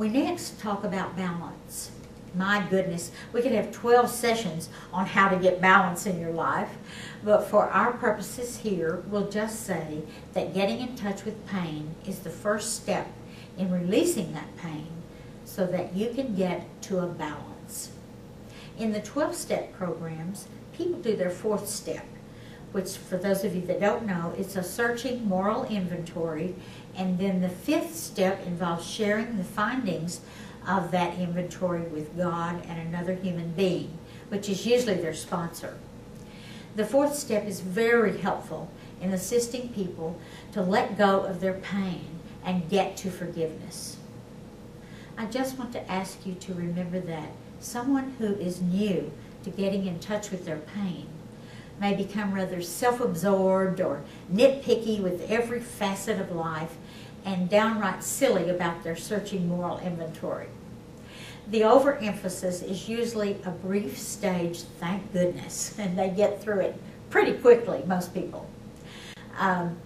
We next talk about balance. My goodness, we could have 12 sessions on how to get balance in your life, but for our purposes here, we'll just say that getting in touch with pain is the first step in releasing that pain so that you can get to a balance. In the 12-step programs, people do their 4th step, which for those of you that don't know, it's a searching moral inventory, and then the 5th step involves sharing the findings of that inventory with God and another human being, which is usually their sponsor. The 4th step is very helpful in assisting people to let go of their pain and get to forgiveness. I just want to ask you to remember that someone who is new to getting in touch with their pain may become rather self-absorbed or nitpicky with every facet of life and downright silly about their searching moral inventory. The overemphasis is usually a brief stage, thank goodness, and they get through it pretty quickly, most people. And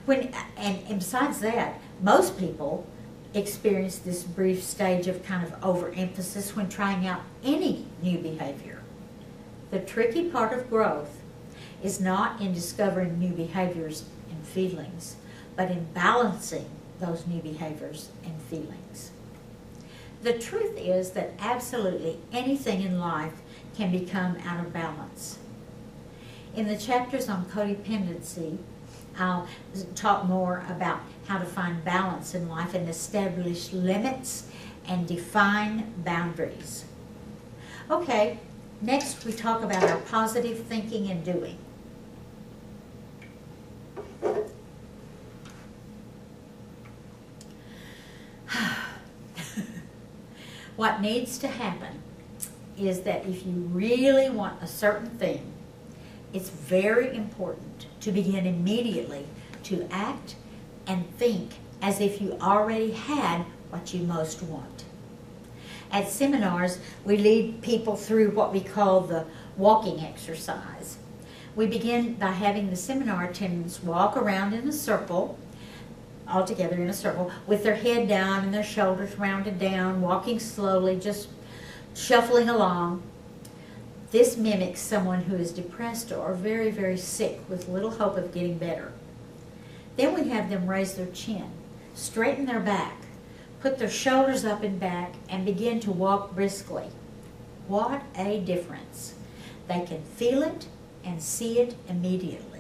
besides that, most people experience this brief stage of kind of overemphasis when trying out any new behavior. The tricky part of growth is not in discovering new behaviors and feelings, but in balancing those new behaviors and feelings. The truth is that absolutely anything in life can become out of balance. In the chapters on codependency, I'll talk more about how to find balance in life and establish limits and define boundaries. Okay, next we talk about our positive thinking and doing. What needs to happen is that if you really want a certain thing, it's very important to begin immediately to act and think as if you already had what you most want. At seminars, we lead people through what we call the walking exercise. We begin by having the seminar attendants walk around in a circle, all together in a circle, with their head down and their shoulders rounded down, walking slowly, just shuffling along. This mimics someone who is depressed or very, very sick with little hope of getting better. Then we have them raise their chin, straighten their back, put their shoulders up and back, and begin to walk briskly. What a difference. They can feel it and see it immediately.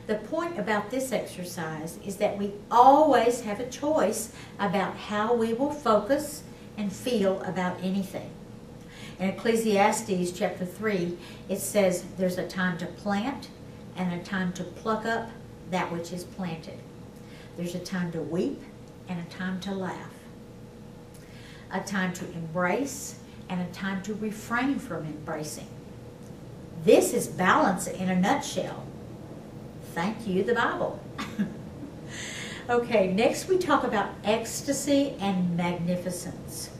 The point about this exercise is that we always have a choice about how we will focus and feel about anything. In Ecclesiastes chapter 3, it says there's a time to plant and a time to pluck up that which is planted. There's a time to weep and a time to laugh. A time to embrace and a time to refrain from embracing. This is balance in a nutshell. Thank you, the Bible. Okay, next we talk about ecstasy and magnificence.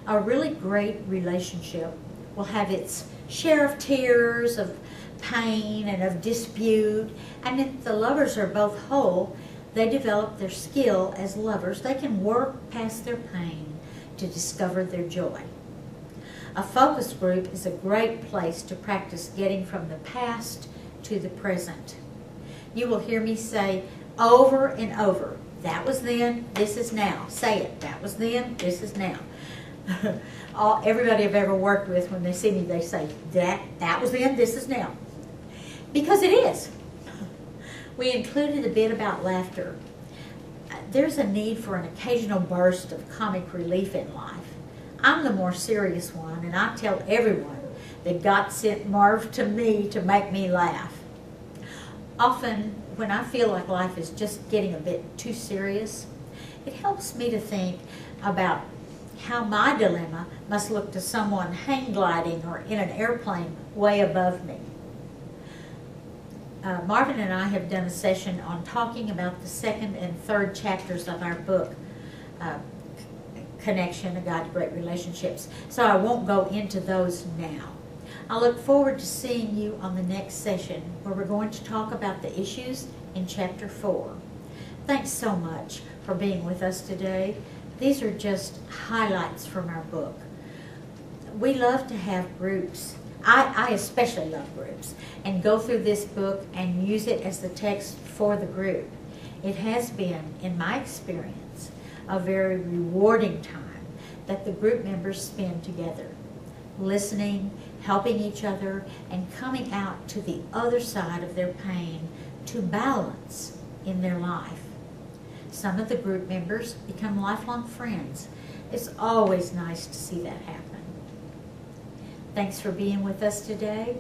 A really great relationship will have its share of tears, of pain, and of dispute, and if the lovers are both whole, they develop their skill as lovers. They can work past their pain to discover their joy. A focus group is a great place to practice getting from the past to the present. You will hear me say over and over, that was then, this is now. Say it, that was then, this is now. Everybody I've ever worked with, when they see me, they say, that was then, this is now. Because it is. We included a bit about laughter. There's a need for an occasional burst of comic relief in life. I'm the more serious one, and I tell everyone that God sent Marv to me to make me laugh. Often, when I feel like life is just getting a bit too serious, it helps me to think about how my dilemma must look to someone hang gliding or in an airplane way above me. Marvin and I have done a session on talking about the 2nd and 3rd chapters of our book, Connection, A Guide to Great Relationships, so I won't go into those now. I look forward to seeing you on the next session where we're going to talk about the issues in Chapter 4. Thanks so much for being with us today. These are just highlights from our book. We love to have groups. I especially love groups, and go through this book and use it as the text for the group. It has been, in my experience, a very rewarding time that the group members spend together, listening, helping each other, and coming out to the other side of their pain to balance in their life. Some of the group members become lifelong friends. It's always nice to see that happen. Thanks for being with us today,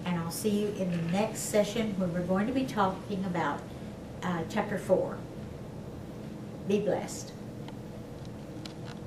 and I'll see you in the next session when we're going to be talking about Chapter 4. Be blessed.